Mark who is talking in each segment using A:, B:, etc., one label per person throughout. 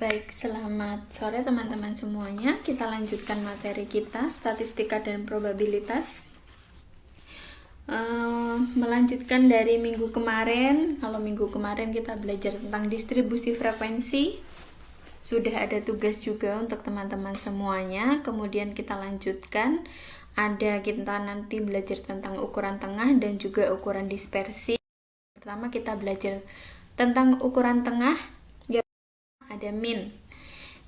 A: Baik, selamat sore teman-teman semuanya. Kita lanjutkan materi kita, statistika dan probabilitas. Melanjutkan dari minggu kemarin. Kalau minggu kemarin kita belajar tentang distribusi frekuensi. Sudah ada tugas juga untuk teman-teman semuanya. Kemudian kita lanjutkan. Kita nanti belajar tentang ukuran tengah dan juga ukuran dispersi. Pertama kita belajar tentang ukuran tengah. Ada min.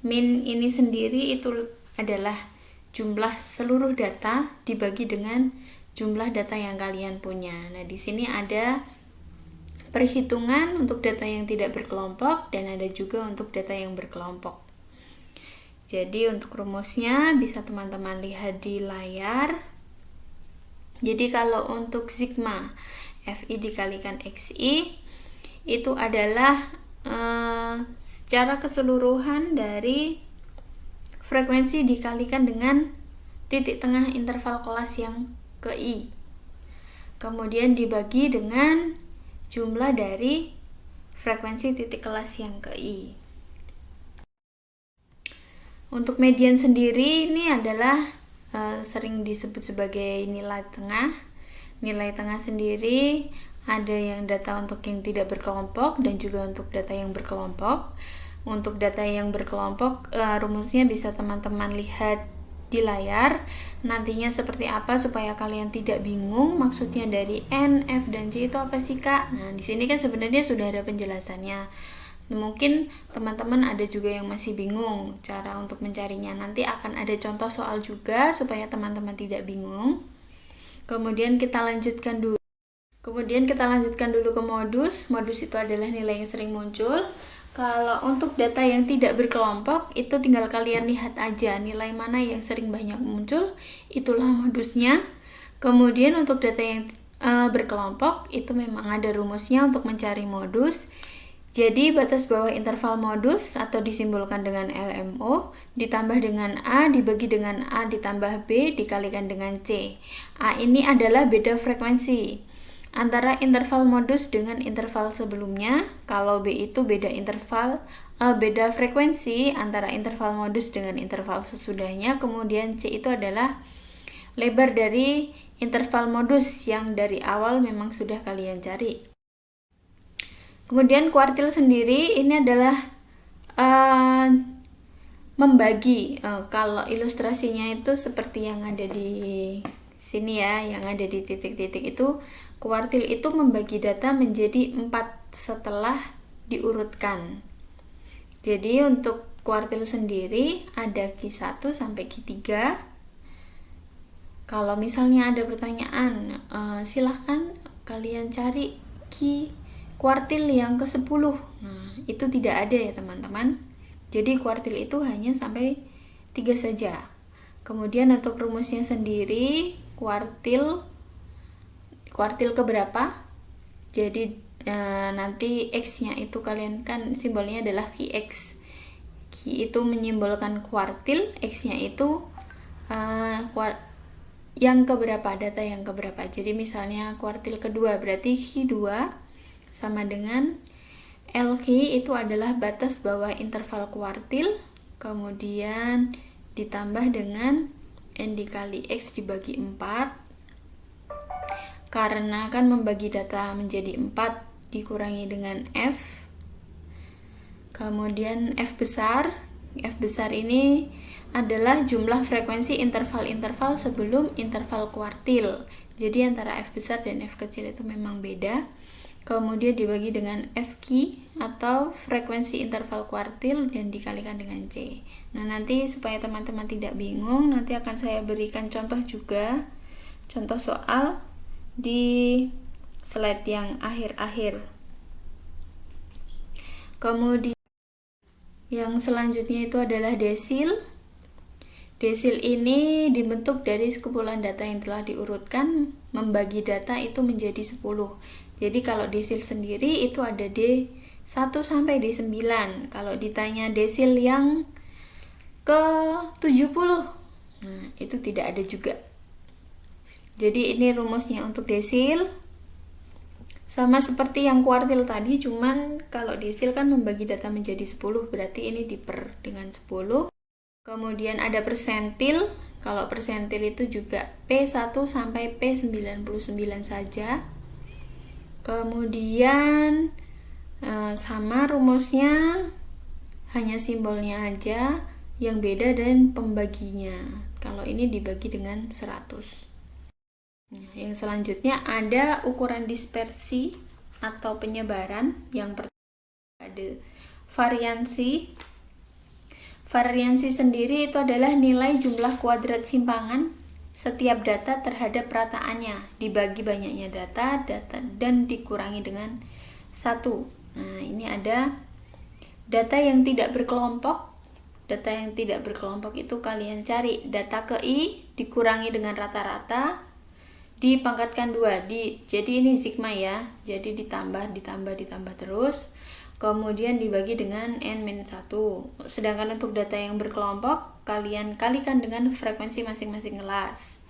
A: Min ini sendiri itu adalah jumlah seluruh data dibagi dengan jumlah data yang kalian punya. Nah, di sini ada perhitungan untuk data yang tidak berkelompok dan ada juga untuk data yang berkelompok. Jadi untuk rumusnya bisa teman-teman lihat di layar. Jadi kalau untuk sigma Fi dikalikan Xi itu adalah secara keseluruhan dari frekuensi dikalikan dengan titik tengah interval kelas yang ke I. Kemudian dibagi dengan jumlah dari frekuensi titik kelas yang ke I. Untuk median sendiri ini adalah sering disebut sebagai nilai tengah. Nilai tengah sendiri ada yang data untuk yang tidak berkelompok dan juga untuk data yang berkelompok. Untuk data yang berkelompok, rumusnya bisa teman-teman lihat di layar. Nantinya seperti apa supaya kalian tidak bingung maksudnya dari N, F, dan J itu apa sih, Kak? Nah, di sini kan sebenarnya sudah ada penjelasannya. Mungkin teman-teman ada juga yang masih bingung cara untuk mencarinya. Nanti akan ada contoh soal juga supaya teman-teman tidak bingung. Kemudian kita lanjutkan dulu ke modus. Modus itu adalah nilai yang sering muncul. Kalau untuk data yang tidak berkelompok, itu tinggal kalian lihat aja nilai mana yang sering banyak muncul, itulah modusnya. Kemudian untuk data yang berkelompok, itu memang ada rumusnya untuk mencari modus. Jadi batas bawah interval modus atau disimbolkan dengan LMO ditambah dengan A dibagi dengan A ditambah B dikalikan dengan C. A ini adalah beda frekuensi antara interval modus dengan interval sebelumnya. Kalau B itu beda frekuensi antara interval modus dengan interval sesudahnya. Kemudian C itu adalah lebar dari interval modus yang dari awal memang sudah kalian cari. Kemudian kuartil sendiri ini adalah membagi. Kalau ilustrasinya itu seperti yang ada di sini ya, yang ada di titik-titik itu. Kuartil itu membagi data menjadi 4 setelah diurutkan. Jadi untuk kuartil sendiri ada Q1 sampai Q3. Kalau misalnya ada pertanyaan, silahkan kalian cari kuartil yang ke-10. Nah, itu tidak ada ya teman-teman. Jadi kuartil itu hanya sampai 3 saja. Kemudian untuk rumusnya sendiri, kuartil keberapa? Jadi nanti X-nya itu kalian kan simbolnya adalah QX. Q itu menyimbolkan kuartil, X-nya itu yang keberapa, data yang keberapa. Jadi misalnya kuartil kedua berarti Q2 sama dengan LQ itu adalah batas bawah interval kuartil, kemudian ditambah dengan N dikali X dibagi 4. Karena kan membagi data menjadi 4 dikurangi dengan F. Kemudian F besar ini adalah jumlah frekuensi interval-interval sebelum interval kuartil. Jadi antara F besar dan F kecil itu memang beda. Kemudian dibagi dengan FQ atau frekuensi interval kuartil dan dikalikan dengan C. Nah, nanti supaya teman-teman tidak bingung, nanti akan saya berikan contoh juga, contoh soal di slide yang akhir-akhir. Kemudian yang selanjutnya itu adalah desil. Desil ini dibentuk dari sekumpulan data yang telah diurutkan, membagi data itu menjadi 10. Jadi kalau desil sendiri itu ada D1 sampai D9. Kalau ditanya desil yang ke-70, nah itu tidak ada juga. Jadi ini rumusnya untuk desil. Sama seperti yang kuartil tadi, cuman kalau desil kan membagi data menjadi 10, berarti ini diper dengan 10. Kemudian ada persentil. Kalau persentil itu juga P1 sampai P99 saja. Kemudian sama rumusnya, hanya simbolnya aja yang beda dan pembaginya. Kalau ini dibagi dengan 100. Nah, yang selanjutnya ada ukuran dispersi atau penyebaran. Yang pertama ada variansi. Variansi sendiri itu adalah nilai jumlah kuadrat simpangan setiap data terhadap rataannya, dibagi banyaknya data dan dikurangi dengan 1. Nah, ini ada data yang tidak berkelompok. Data yang tidak berkelompok itu kalian cari data ke I dikurangi dengan rata-rata dipangkatkan 2. Jadi ini sigma ya. Jadi ditambah terus. Kemudian dibagi dengan N-1. Sedangkan untuk data yang berkelompok, kalian kalikan dengan frekuensi masing-masing kelas.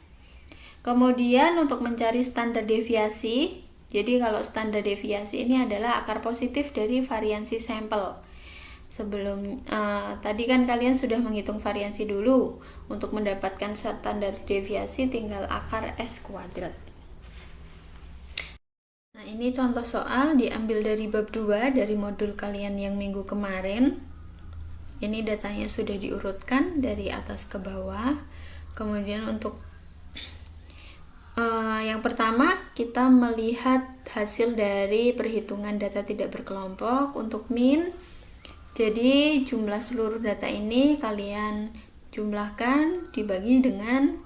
A: Kemudian untuk mencari standar deviasi, jadi kalau standar deviasi ini adalah akar positif dari variansi sampel. Tadi kan kalian sudah menghitung variansi dulu. Untuk mendapatkan standar deviasi tinggal akar S kuadrat. Nah, ini contoh soal diambil dari bab 2 dari modul kalian yang minggu kemarin. Ini datanya sudah diurutkan dari atas ke bawah. Kemudian untuk yang pertama kita melihat hasil dari perhitungan data tidak berkelompok untuk min. Jadi jumlah seluruh data ini kalian jumlahkan dibagi dengan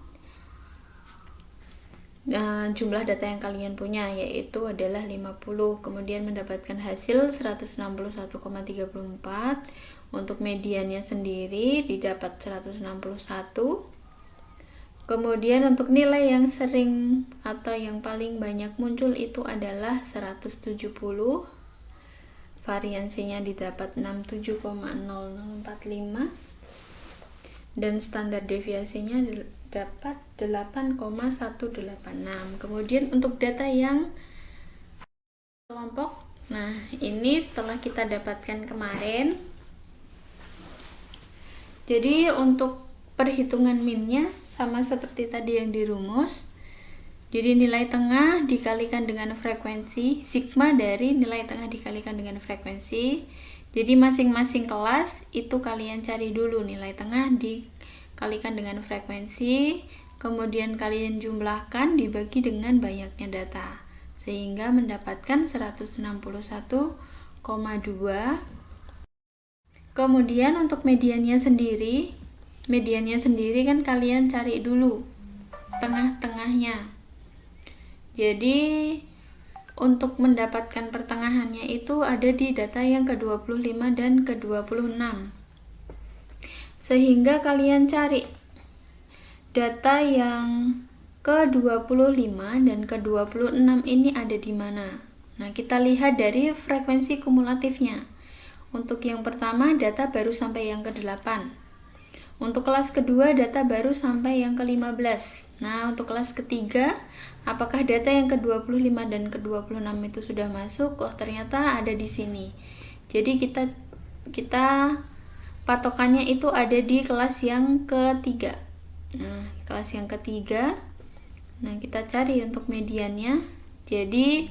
A: jumlah data yang kalian punya, yaitu adalah 50. Kemudian mendapatkan hasil 161,34. Untuk mediannya sendiri didapat 161. Kemudian untuk nilai yang sering atau yang paling banyak muncul itu adalah 170. Variansinya didapat 67,0045 dan standar deviasinya dapat 8,186. Kemudian untuk data yang kelompok, nah ini setelah kita dapatkan kemarin. Jadi untuk perhitungan minnya sama seperti tadi yang dirumus. Jadi nilai tengah dikalikan dengan frekuensi, sigma dari nilai tengah dikalikan dengan frekuensi. Jadi masing-masing kelas itu kalian cari dulu nilai tengah dikalikan dengan frekuensi, kemudian kalian jumlahkan dibagi dengan banyaknya data, sehingga mendapatkan 161,2. Kemudian untuk mediannya sendiri kan kalian cari dulu tengah-tengahnya. Jadi untuk mendapatkan pertengahannya itu ada di data yang ke-25 dan ke-26. Sehingga kalian cari data yang ke-25 dan ke-26 ini ada di mana. Nah, kita lihat dari frekuensi kumulatifnya. Untuk yang pertama data baru sampai yang ke-8. Untuk kelas kedua data baru sampai yang ke-15. Nah, untuk kelas ketiga, apakah data yang ke-25 dan ke-26 itu sudah masuk? Oh, ternyata ada di sini. Jadi kita patokannya itu ada di kelas yang ketiga. Nah, kelas yang ketiga. Nah, kita cari untuk mediannya. Jadi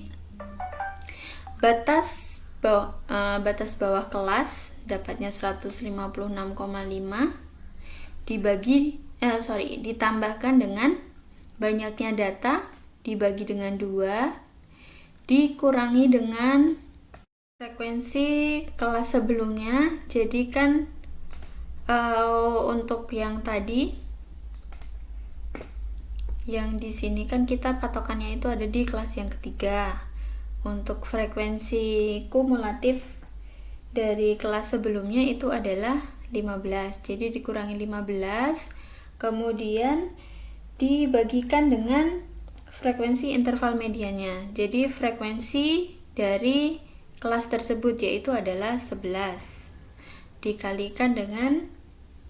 A: batas bawah kelas dapatnya 156,5 ditambahkan dengan banyaknya data dibagi dengan 2 dikurangi dengan frekuensi kelas sebelumnya. Jadi kan untuk yang tadi yang di sini kan kita patokannya itu ada di kelas yang ketiga. Untuk frekuensi kumulatif dari kelas sebelumnya itu adalah 15. Jadi dikurangi 15, kemudian dibagikan dengan frekuensi interval mediannya. Jadi frekuensi dari kelas tersebut yaitu adalah 11 dikalikan dengan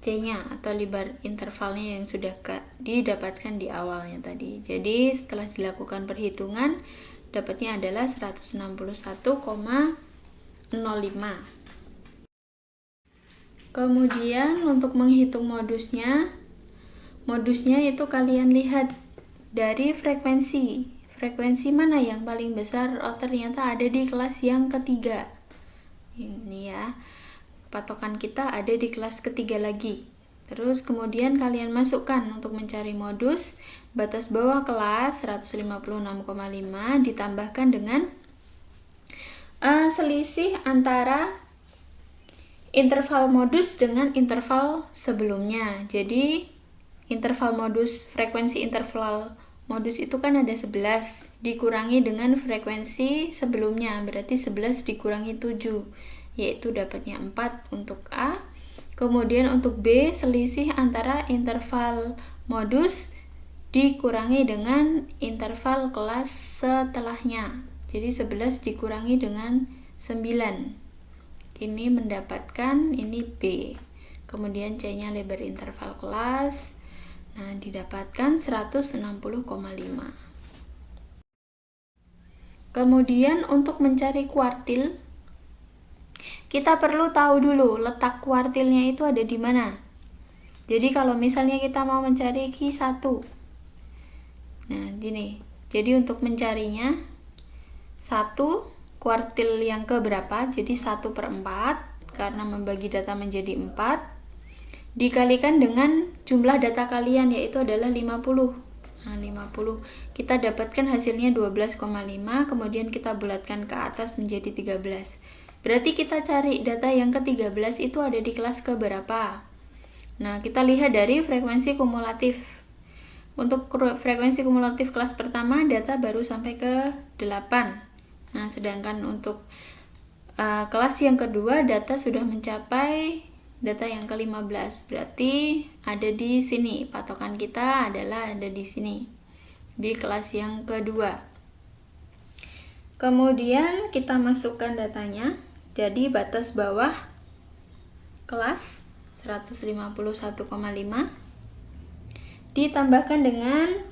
A: C-nya atau lebar intervalnya yang sudah didapatkan di awalnya tadi. Jadi setelah dilakukan perhitungan dapatnya adalah 161,05. Kemudian untuk menghitung modusnya itu kalian lihat dari frekuensi mana yang paling besar. Oh, ternyata ada di kelas yang ketiga. Ini ya, patokan kita ada di kelas ketiga lagi. Terus kemudian kalian masukkan untuk mencari modus, batas bawah kelas 156,5 ditambahkan dengan selisih antara interval modus dengan interval sebelumnya. Jadi frekuensi interval modus itu kan ada 11 dikurangi dengan frekuensi sebelumnya, berarti 11 dikurangi 7, yaitu dapatnya 4 untuk A. Kemudian untuk B, selisih antara interval modus dikurangi dengan interval kelas setelahnya. Jadi 11 dikurangi dengan 9. Ini mendapatkan ini B. Kemudian C-nya lebar interval kelas. Nah, didapatkan 160,5. Kemudian untuk mencari kuartil, kita perlu tahu dulu letak kuartilnya itu ada di mana. Jadi kalau misalnya kita mau mencari Q1, nah gini, jadi untuk mencarinya 1 kuartil yang keberapa, jadi 1/4, karena membagi data menjadi 4, dikalikan dengan jumlah data kalian, yaitu adalah 50. Nah, 50 kita dapatkan hasilnya 12,5, kemudian kita bulatkan ke atas menjadi 13. Berarti kita cari data yang ke-13 itu ada di kelas keberapa. Nah, kita lihat dari frekuensi kumulatif. Untuk frekuensi kumulatif kelas pertama data baru sampai ke 8. Nah, sedangkan untuk kelas yang kedua data sudah mencapai data yang ke-15. Berarti ada di sini. Patokan kita adalah ada di sini. Di kelas yang kedua. Kemudian kita masukkan datanya. Jadi batas bawah kelas 151,5 ditambahkan dengan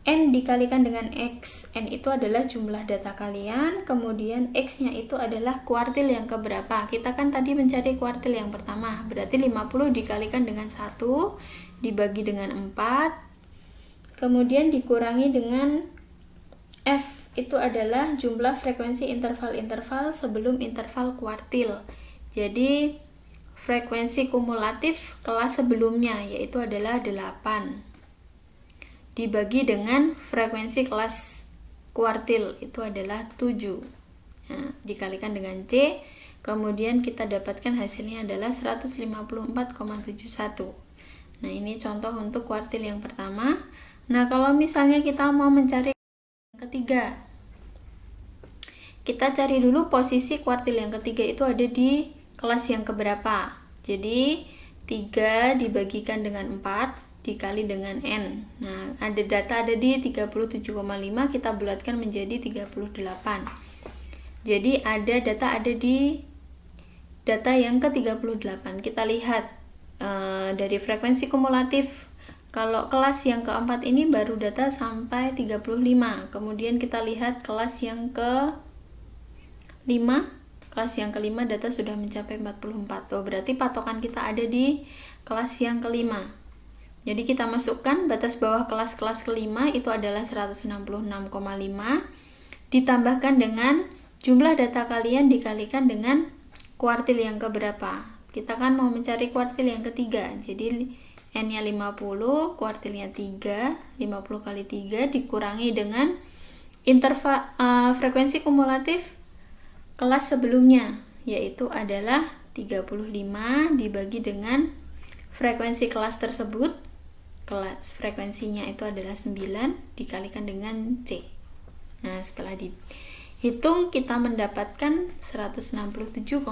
A: N dikalikan dengan X. N itu adalah jumlah data kalian, kemudian X-nya itu adalah kuartil yang keberapa. Kita kan tadi mencari kuartil yang pertama, berarti 50 dikalikan dengan 1 dibagi dengan 4, kemudian dikurangi dengan F. Itu adalah jumlah frekuensi interval-interval sebelum interval kuartil. Jadi frekuensi kumulatif kelas sebelumnya yaitu adalah 8 dibagi dengan frekuensi kelas kuartil itu adalah 7. Nah, dikalikan dengan C, kemudian kita dapatkan hasilnya adalah 154,71. Nah, ini contoh untuk kuartil yang pertama. Nah, kalau misalnya kita mau mencari yang ketiga, kita cari dulu posisi kuartil yang ketiga itu ada di kelas yang keberapa. Jadi 3 dibagikan dengan 4 dikali dengan N. Nah, ada data ada di 37,5, kita bulatkan menjadi 38. Jadi ada di data yang ke-38. Kita lihat dari frekuensi kumulatif. Kalau kelas yang keempat ini baru data sampai 35. Kemudian kita lihat kelas yang ke-5, kelas yang kelima data sudah mencapai 44. Oh, berarti patokan kita ada di kelas yang kelima. Jadi kita masukkan batas bawah kelas-kelas kelima itu adalah 166,5 ditambahkan dengan jumlah data kalian dikalikan dengan kuartil yang keberapa. Kita kan mau mencari kuartil yang ketiga. Jadi N-nya 50, kuartilnya 3, 50 kali 3 dikurangi dengan interval frekuensi kumulatif kelas sebelumnya, yaitu adalah 35 dibagi dengan frekuensi kelas tersebut. Kelas frekuensinya itu adalah 9 dikalikan dengan C. Nah, setelah dihitung kita mendapatkan 167,89.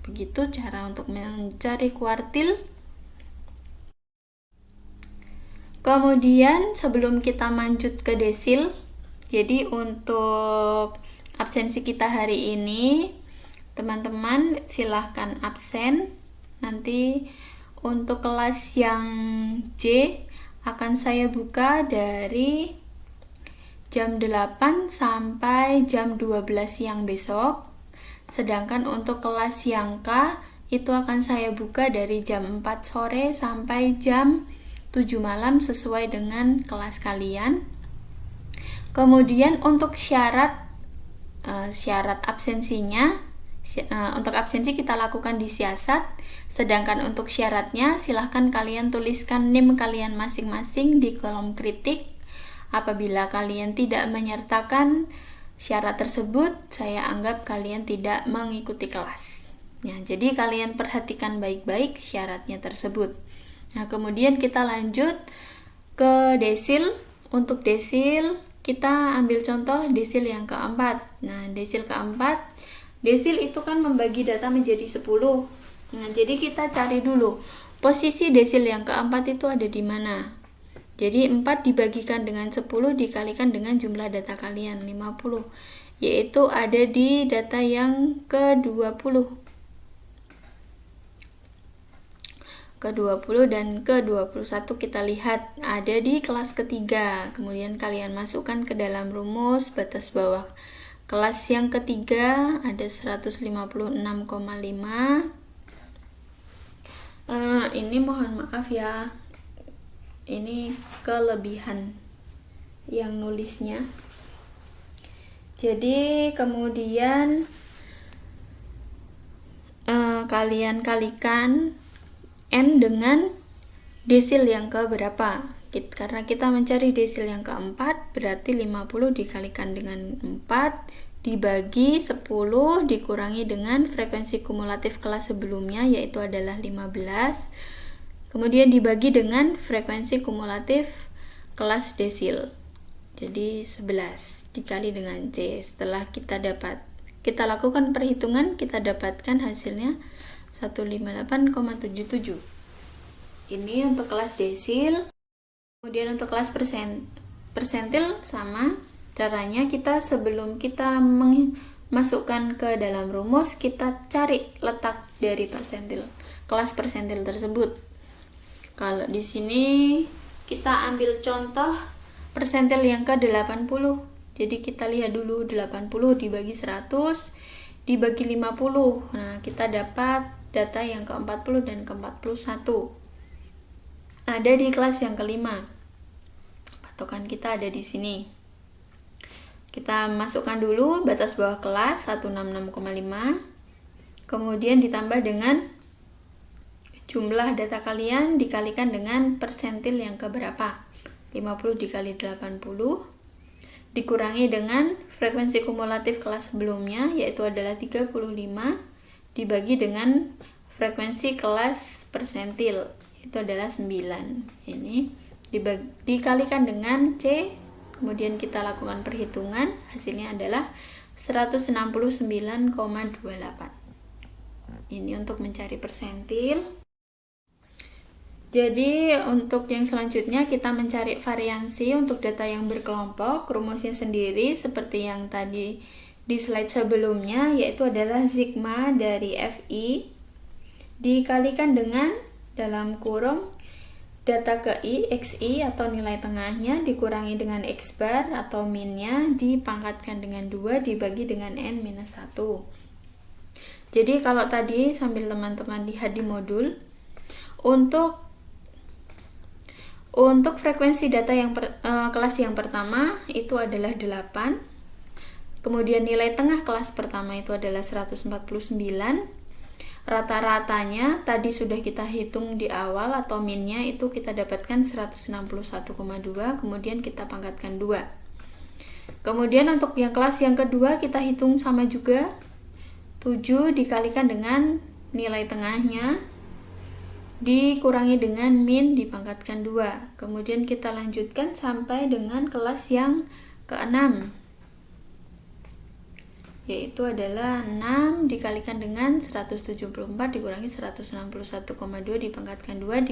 A: Begitu cara untuk mencari kuartil. Kemudian sebelum kita lanjut ke desil, jadi untuk absensi kita hari ini, teman-teman silahkan absen. Nanti untuk kelas yang J akan saya buka dari jam 8 sampai jam 12 siang besok. Sedangkan untuk kelas yang K itu akan saya buka dari jam 4 sore sampai jam 7 malam sesuai dengan kelas kalian. Kemudian untuk syarat absensinya, untuk absensi kita lakukan di siasat, sedangkan untuk syaratnya silahkan kalian tuliskan NIM kalian masing-masing di kolom kritik. Apabila kalian tidak menyertakan syarat tersebut, saya anggap kalian tidak mengikuti kelas. Nah, jadi kalian perhatikan baik-baik syaratnya tersebut. Nah, kemudian kita lanjut ke desil. Untuk desil, kita ambil contoh desil yang keempat. Nah, desil keempat, desil itu kan membagi data menjadi 10. Nah, jadi kita cari dulu posisi desil yang keempat itu ada di mana. Jadi 4 dibagikan dengan 10 dikalikan dengan jumlah data kalian 50, yaitu ada di data yang ke-20. Ke-20 dan ke-21 kita lihat ada di kelas ketiga. Kemudian kalian masukkan ke dalam rumus batas bawah. Kelas yang ketiga ada 156,5. Ini mohon maaf ya. Ini kelebihan yang nulisnya. Jadi kemudian kalian kalikan N dengan desil yang ke berapa? Karena kita mencari desil yang keempat, berarti 50 dikalikan dengan 4 dibagi 10 dikurangi dengan frekuensi kumulatif kelas sebelumnya, yaitu adalah 15. Kemudian dibagi dengan frekuensi kumulatif kelas desil. Jadi 11 dikali dengan C. Setelah kita lakukan perhitungan, kita dapatkan hasilnya 158,77. Ini untuk kelas desil. Kemudian untuk kelas persentil sama caranya, kita sebelum kita masukkan ke dalam rumus, kita cari letak dari kelas persentil tersebut. Kalau di sini kita ambil contoh persentil yang ke-80. Jadi kita lihat dulu 80 dibagi 100 dibagi 50. Nah, kita dapat data yang ke-40 dan ke-41. Ada di kelas yang kelima. Patokan kita ada di sini. Kita masukkan dulu batas bawah kelas 166,5. Kemudian ditambah dengan jumlah data kalian dikalikan dengan persentil yang keberapa. 50 dikali 80 dikurangi dengan frekuensi kumulatif kelas sebelumnya, yaitu adalah 35 dibagi dengan frekuensi kelas persentil, itu adalah 9. Ini dikalikan dengan C, kemudian kita lakukan perhitungan, hasilnya adalah 169,28. Ini untuk mencari persentil. Jadi untuk yang selanjutnya kita mencari variansi untuk data yang berkelompok. Rumusnya sendiri seperti yang tadi di slide sebelumnya, yaitu adalah sigma dari FI dikalikan dengan dalam kurung data ke I, XI atau nilai tengahnya dikurangi dengan X bar atau minnya dipangkatkan dengan 2 dibagi dengan N-1. Jadi kalau tadi sambil teman-teman lihat di modul, untuk frekuensi data yang kelas yang pertama itu adalah 8. Kemudian nilai tengah kelas pertama itu adalah 149. Rata-ratanya tadi sudah kita hitung di awal atau minnya itu kita dapatkan 161,2, kemudian kita pangkatkan 2. Kemudian untuk yang kelas yang kedua kita hitung sama juga, 7 dikalikan dengan nilai tengahnya dikurangi dengan min dipangkatkan 2. Kemudian kita lanjutkan sampai dengan kelas yang ke-6, yaitu adalah 6 dikalikan dengan 174 dikurangi 161,2 dipangkatkan 2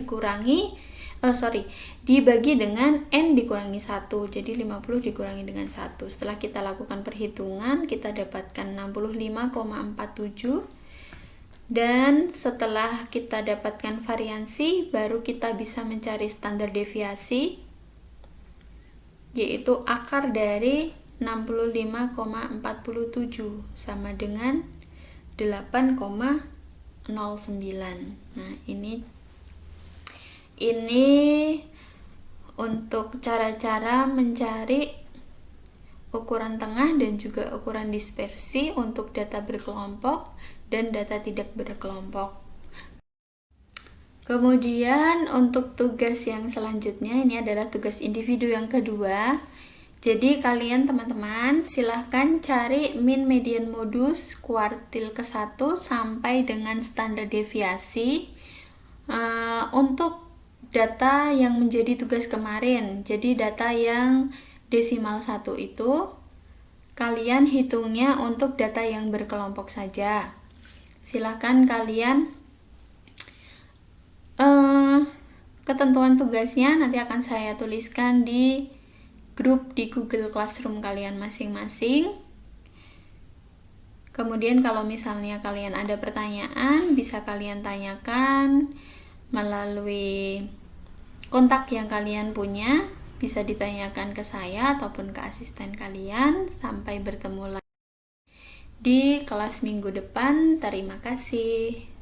A: dibagi dengan N dikurangi 1, jadi 50 dikurangi dengan 1. Setelah kita lakukan perhitungan, kita dapatkan 65,47. Dan setelah kita dapatkan variansi, baru kita bisa mencari standar deviasi, yaitu akar dari 65,47 sama dengan 8,09. Nah, ini untuk cara-cara mencari ukuran tengah dan juga ukuran dispersi untuk data berkelompok dan data tidak berkelompok. Kemudian untuk tugas yang selanjutnya, ini adalah tugas individu yang kedua. Jadi kalian teman-teman silahkan cari min median modus kuartil ke-1 sampai dengan standar deviasi untuk data yang menjadi tugas kemarin. Jadi data yang desimal 1 itu kalian hitungnya untuk data yang berkelompok saja. Silahkan kalian ketentuan tugasnya nanti akan saya tuliskan di grup di Google Classroom kalian masing-masing. Kemudian kalau misalnya kalian ada pertanyaan, bisa kalian tanyakan melalui kontak yang kalian punya, bisa ditanyakan ke saya ataupun ke asisten kalian. Sampai bertemu lagi di kelas minggu depan. Terima kasih.